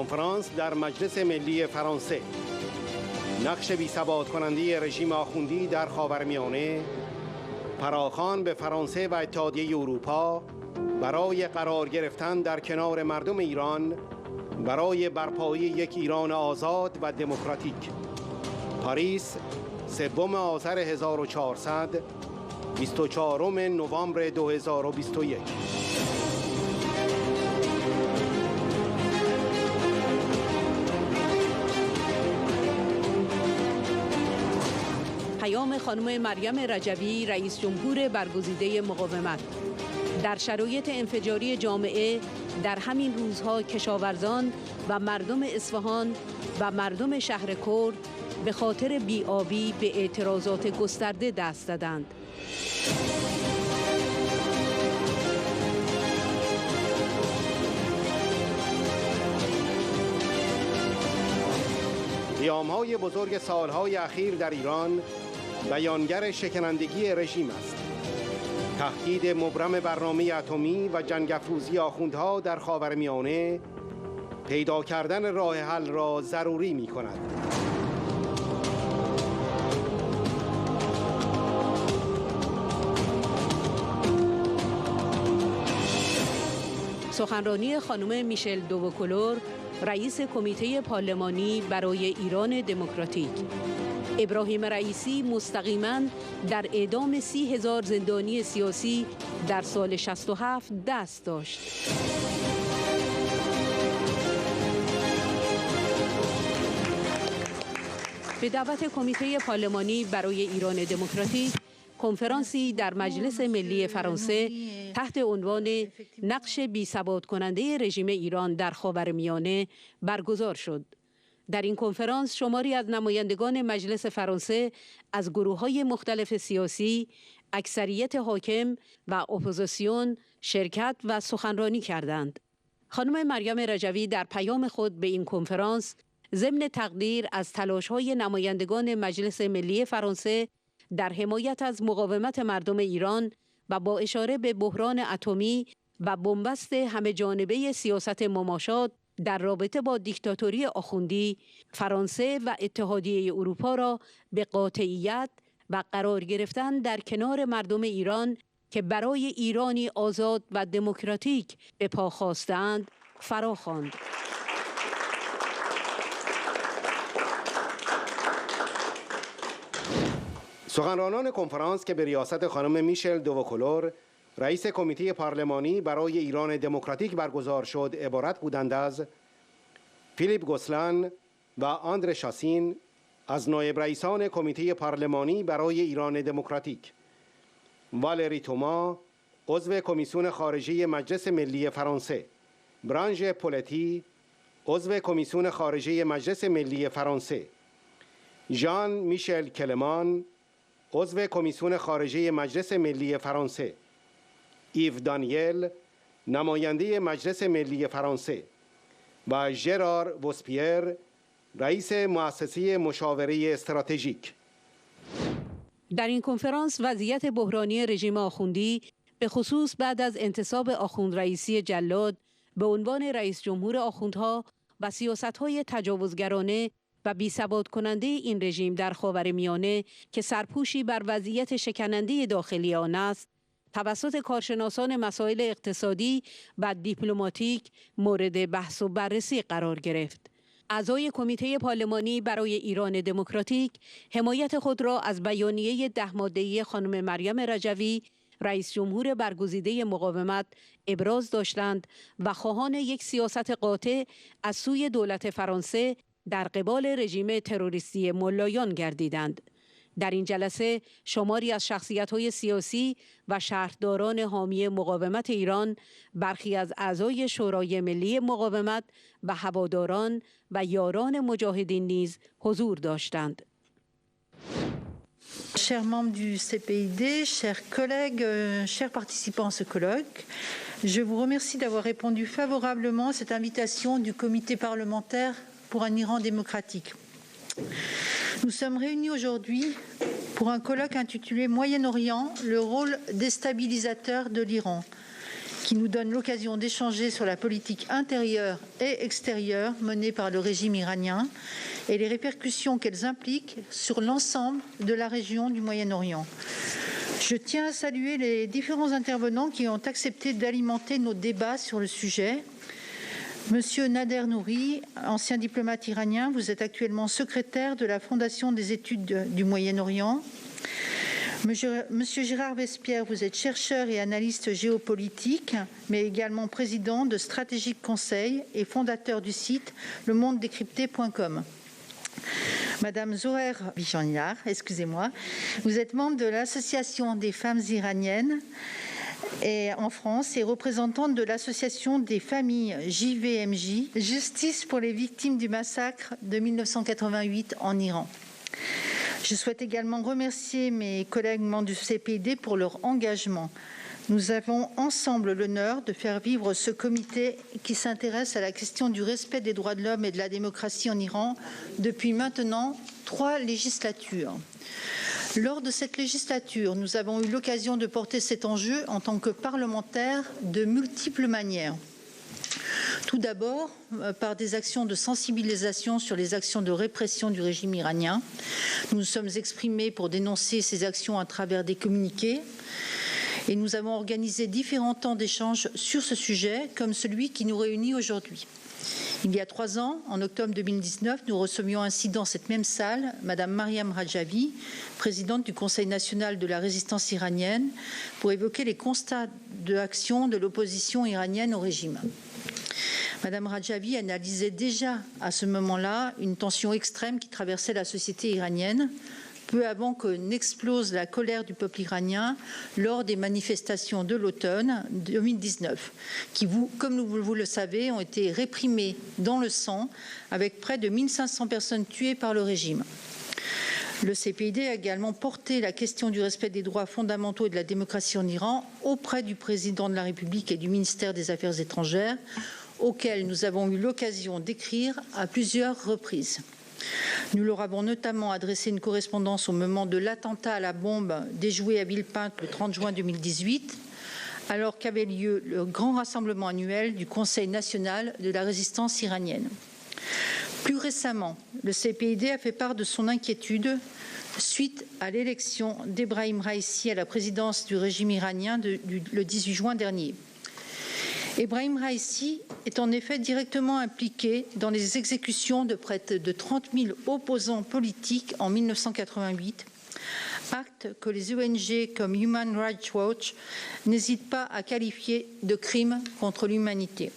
کنفرانس در مجلس ملی فرانسه. نقش بی‌ثبات کننده رژیم آخوندی در خاورمیانه، فراخوان به فرانسه و اتحادیه اروپا برای قرار گرفتن در کنار مردم ایران برای برپایی یک ایران آزاد و دموکراتیک. پاریس، 3 آذر 1400، 24 نوامبر 2021. پیام خانم مریم رجوی، رئیس جمهور برگزیده مقاومت. در شرایط انفجاری جامعه در همین روزها کشاورزان و مردم اصفهان و مردم شهر کرد به خاطر بی‌آبی به اعتراضات گسترده دست دادند. قیام‌های بزرگ سالهای اخیر در ایران بیانگر شکنندگی رژیم است. تهدید مبرم برنامه اتمی و جنگ افروزی آخوندها در خاورمیانه پیدا کردن راه حل را ضروری می‌کند. سخنرانی خانم میشل دووکولور، رئیس کمیته پارلمانی برای ایران دموکراتیک. ابراهیم رئیسی مستقیما در اعدام 30,000 زندانی سیاسی در سال 67 دست داشت. به دعوت کمیته پارلمانی برای ایران دموکراتیک، کنفرانسی در مجلس ملی فرانسه تحت عنوان نقش بی‌ثبات کننده رژیم ایران در خاورمیانه برگزار شد. در این کنفرانس شماری از نمایندگان مجلس فرانسه از گروه‌های مختلف سیاسی، اکثریت حاکم و اپوزیسیون شرکت و سخنرانی کردند. خانم مریم رجوی در پیام خود به این کنفرانس ضمن تقدیر از تلاش‌های نمایندگان مجلس ملی فرانسه در حمایت از مقاومت مردم ایران و با اشاره به بحران اتمی و بنبست همه جانبه سیاست مماشات در رابطه با دیکتاتوری آخوندی، فرانسه و اتحادیه اروپا را به قاطعیت و قرار گرفتن در کنار مردم ایران که برای ایرانی آزاد و دموکراتیک به پا خواستند فراخواند. سخنرانان کنفرانس که به ریاست خانم میشل دووکولور، رئیس کمیته پارلمانی برای ایران دموکراتیک برگزار شد، عبارت بودند از فیلیپ گوسلان و آندره شاسین از نایب رئیسان کمیته پارلمانی برای ایران دموکراتیک، والری توما عضو کمیسیون خارجه مجلس ملی فرانسه، برانژ پولتی عضو کمیسیون خارجه مجلس ملی فرانسه، ژان میشل کلمان عضو کمیسیون خارجه مجلس ملی فرانسه، ایو دانیل نماینده مجلس ملی فرانسه و ژرار وسپیر رئیس مؤسسه مشاوره استراتژیک. در این کنفرانس وضعیت بحرانی رژیم آخوندی به خصوص بعد از انتصاب آخوند رئیسی جلاد به عنوان رئیس جمهور آخوندها و سیاست‌های تجاوزگرانه و بی‌ثبات کننده این رژیم در خاورمیانه که سرپوشی بر وضعیت شکننده داخلی آن است، توسط کارشناسان مسائل اقتصادی و دیپلماتیک مورد بحث و بررسی قرار گرفت. اعضای کمیته پارلمانی برای ایران دموکراتیک حمایت خود را از بیانیه 10 ماده‌ای خانم مریم رجوی، رئیس جمهور برگزیده مقاومت ابراز داشتند و خواهان یک سیاست قاطع از سوی دولت فرانسه در قبال رژیم تروریستی ملایان گردیدند. در این جلسه شماری از شخصیت‌های سیاسی و شهرداران حامی مقاومت ایران، برخی از اعضای شورای ملی مقاومت و هواداران و یاران مجاهدین نیز حضور داشتند. Chers membres du CPID, chers collègues, chers participants à ce colloque, je vous remercie d'avoir répondu favorablement à cette invitation du comité parlementaire pour un Iran démocratique. Nous sommes réunis aujourd'hui pour un colloque intitulé Moyen-Orient, le rôle déstabilisateur de l'Iran, qui qui nous donne l'occasion d'échanger sur la politique intérieure et extérieure menée par le régime iranien et les répercussions qu'elles impliquent sur l'ensemble de la région du Moyen-Orient. Je tiens à saluer les différents intervenants qui ont accepté d'alimenter nos débats sur le sujet. Monsieur Nader Nouri, ancien diplomate iranien, vous êtes actuellement secrétaire de la Fondation des études du Moyen-Orient. Monsieur Gérard Vespierre, vous êtes chercheur et analyste géopolitique, mais également président de Stratégique Conseil et fondateur du site lemondedécrypté.com. Madame Zoher Bichanyar, excusez-moi, vous êtes membre de l'Association des femmes iraniennes en France et représentante de l'Association des familles JVMJ, Justice pour les victimes du massacre de 1988 en Iran. Je souhaite également remercier mes collègues membres du CPID pour leur engagement. Nous avons ensemble l'honneur de faire vivre ce comité qui s'intéresse à la question du respect des droits de l'homme et de la démocratie en Iran depuis maintenant 3 législatures. Lors de cette législature, nous avons eu l'occasion de porter cet enjeu en tant que parlementaires de multiples manières. Tout d'abord, par des actions de sensibilisation sur les actions de répression du régime iranien. Nous nous sommes exprimés pour dénoncer ces actions à travers des communiqués. Et nous avons organisé différents temps d'échange sur ce sujet, comme celui qui nous réunit aujourd'hui. Il y a 3 ans, en octobre 2019, nous recevions ainsi dans cette même salle Madame Mariam Rajavi, présidente du Conseil national de la résistance iranienne, pour évoquer les constats de l'action de l'opposition iranienne au régime. Madame Rajavi analysait déjà à ce moment-là une tension extrême qui traversait la société iranienne, peu avant que n'explose la colère du peuple iranien lors des manifestations de l'automne 2019, qui, comme vous le savez, ont été réprimées dans le sang, avec près de 1500 personnes tuées par le régime. Le CPID a également porté la question du respect des droits fondamentaux et de la démocratie en Iran auprès du président de la République et du ministère des Affaires étrangères, auquel nous avons eu l'occasion d'écrire à plusieurs reprises. Nous leur avons notamment adressé une correspondance au moment de l'attentat à la bombe déjoué à Villepinte le 30 juin 2018, alors qu'avait lieu le grand rassemblement annuel du Conseil national de la résistance iranienne. Plus récemment, le CPID a fait part de son inquiétude suite à l'élection d'Ebrahim Raïssi à la présidence du régime iranien le 18 juin dernier. Ebrahim Raïssi est en effet directement impliqué dans les exécutions de près de 30 000 opposants politiques en 1988, acte que les ONG comme Human Rights Watch n'hésitent pas à qualifier de crime contre l'humanité.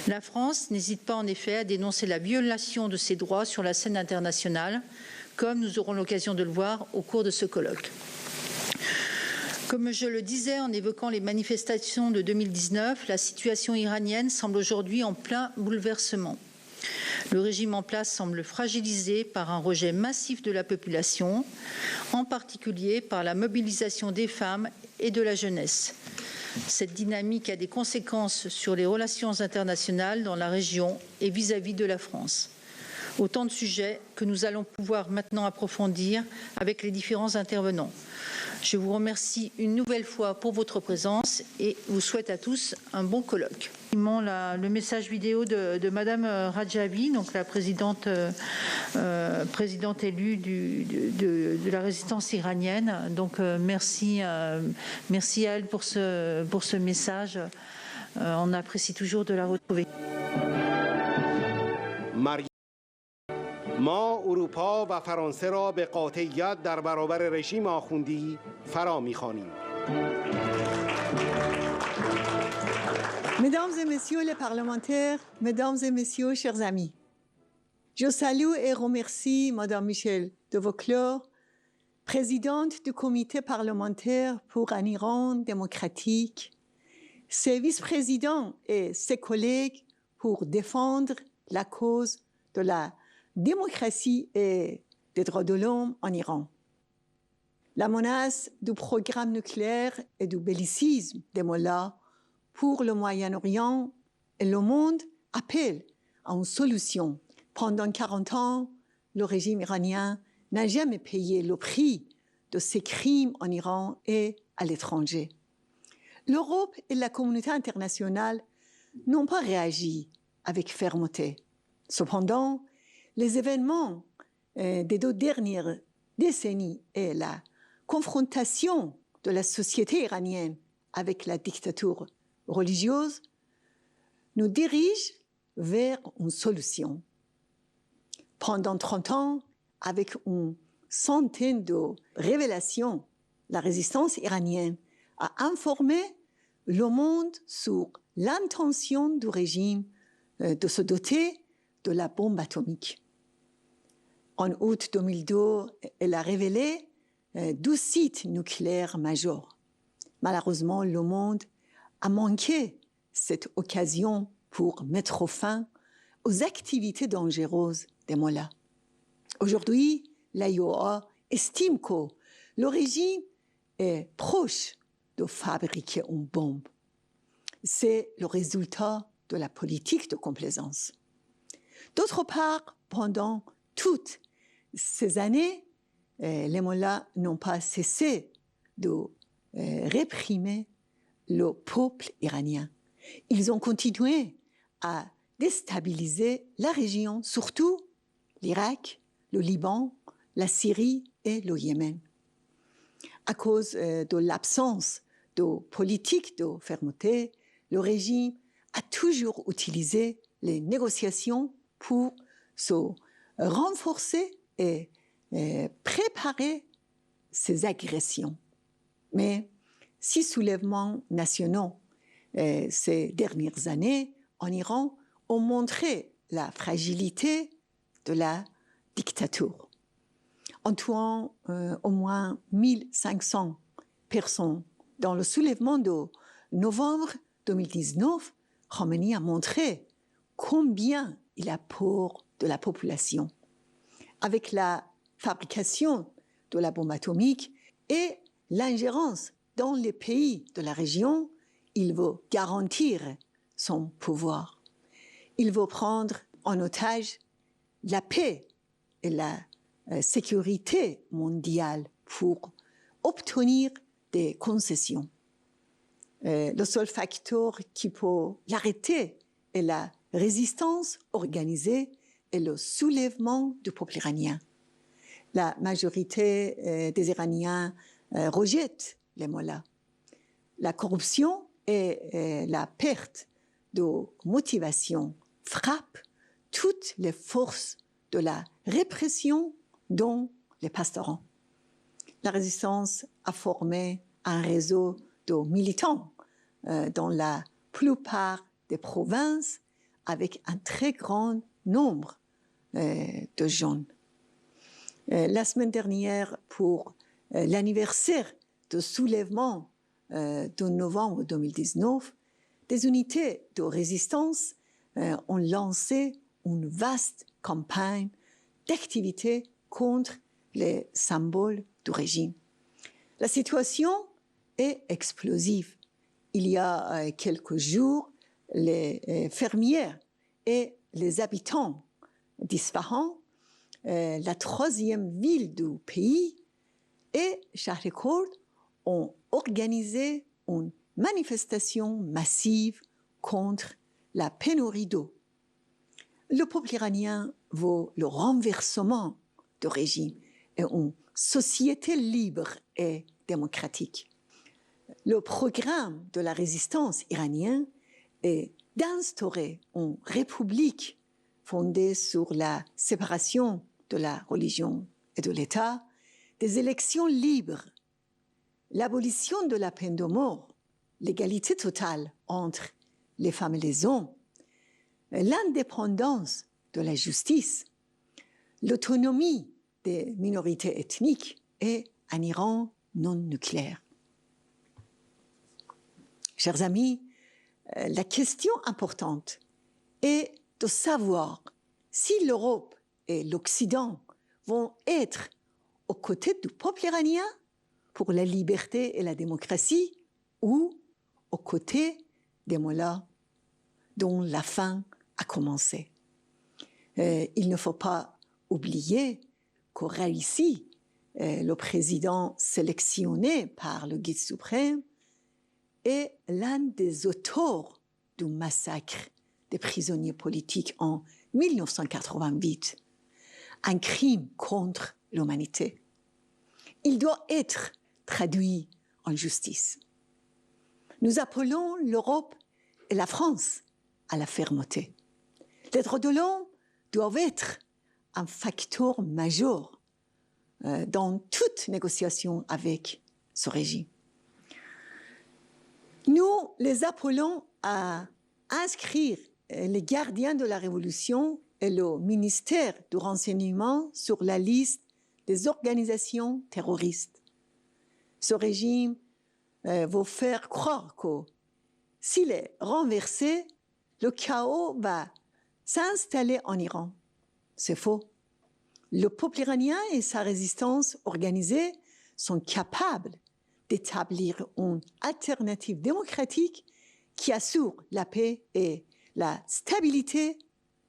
La France n'hésite pas en effet à dénoncer la violation de ses droits sur la scène internationale, comme nous aurons l'occasion de le voir au cours de ce colloque. Comme je le disais en évoquant les manifestations de 2019, la situation iranienne semble aujourd'hui en plein bouleversement. Le régime en place semble fragilisé par un rejet massif de la population, en particulier par la mobilisation des femmes et de la jeunesse. Cette dynamique a des conséquences sur les relations internationales dans la région et vis-à-vis de la France. Autant de sujets que nous allons pouvoir maintenant approfondir avec les différents intervenants. Je vous remercie une nouvelle fois pour votre présence et vous souhaite à tous un bon colloque. Le message vidéo de Madame Rajavi, donc la présidente élue de la résistance iranienne. Donc merci à elle pour ce message. On apprécie toujours de la retrouver. ما اروپا و فرانسه را به قاطعیت در برابر رژیم آخوندی فرا می‌خوانیم. Mesdames et messieurs les parlementaires, mesdames et messieurs, chers amis, je salue et remercie Madame Michèle de Vauclore, présidente du comité parlementaire pour un Iran démocratique, ses vice-présidents et ses collègues pour défendre la cause de la démocratie et des droits de l'homme en Iran. La menace du programme nucléaire et du bellicisme des mollahs pour le Moyen-Orient et le monde appellent à une solution. Pendant 40 ans, le régime iranien n'a jamais payé le prix de ses crimes en Iran et à l'étranger. L'Europe et la communauté internationale n'ont pas réagi avec fermeté. Cependant, les événements des 2 dernières décennies et la confrontation de la société iranienne avec la dictature religieuse nous dirigent vers une solution. Pendant 30 ans, avec une centaine de révélations, la résistance iranienne a informé le monde sur l'intention du régime de se doter de la bombe atomique. En août 2002, elle a révélé 12 sites nucléaires majeurs. Malheureusement, le monde a manqué cette occasion pour mettre fin aux activités dangereuses des mollahs. Aujourd'hui, l'AIOA estime que le régime est proche de fabriquer une bombe. C'est le résultat de la politique de complaisance. D'autre part, pendant toutes ces années, les mollahs n'ont pas cessé de réprimer le peuple iranien. Ils ont continué à déstabiliser la région, surtout l'Irak, le Liban, la Syrie et le Yémen. À cause de l'absence de politique de fermeté, le régime a toujours utilisé les négociations pour se renforcer et préparer ses agressions. Mais 6 soulèvements nationaux ces dernières années en Iran ont montré la fragilité de la dictature. En tuant au moins 1500 personnes dans le soulèvement de novembre 2019, Khomeini a montré combien il a peur de la population. Avec la fabrication de la bombe atomique et l'ingérence dans les pays de la région, il veut garantir son pouvoir. Il veut prendre en otage la paix et la sécurité mondiale pour obtenir des concessions. Le seul facteur qui peut l'arrêter est la résistance organisée et le soulèvement du peuple iranien. La majorité des Iraniens rejettent les mollahs. La corruption et la perte de motivation frappent toutes les forces de la répression, dont les pastoraux. La résistance a formé un réseau de militants dans la plupart des provinces avec un très grand nombre de jeunes. La semaine dernière, pour l'anniversaire du soulèvement de novembre 2019, des unités de résistance ont lancé une vaste campagne d'activités contre les symboles du régime. La situation est explosive. Il y a quelques jours, les fermiers et les habitants d'Isfahan, la 3e ville du pays, et Shahrikord ont organisé une manifestation massive contre la pénurie d'eau. Le peuple iranien veut le renversement du régime et une société libre et démocratique. Le programme de la résistance iranienne est d'instaurer une république fondée sur la séparation de la religion et de l'État, des élections libres, l'abolition de la peine de mort, l'égalité totale entre les femmes et les hommes, l'indépendance de la justice, l'autonomie des minorités ethniques et un Iran non nucléaire. Chers amis, la question importante est de savoir si l'Europe et l'Occident vont être aux côtés du peuple iranien pour la liberté et la démocratie ou aux côtés des mollahs dont la fin a commencé. Il ne faut pas oublier qu'au Raïsi, le président sélectionné par le guide suprême, est l'un des auteurs du massacre des prisonniers politiques en 1988, un crime contre l'humanité. Il doit être traduit en justice. Nous appelons l'Europe et la France à la fermeté. Les droits de l'homme doivent être un facteur majeur dans toute négociation avec ce régime. Nous les appelons à inscrire les gardiens de la Révolution et le ministère du Renseignement sur la liste des organisations terroristes. Ce régime veut faire croire que s'il est renversé, le chaos va s'installer en Iran. C'est faux. Le peuple iranien et sa résistance organisée sont capables d'établir une alternative démocratique qui assure la paix et la stabilité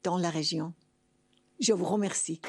dans la région. Je vous remercie.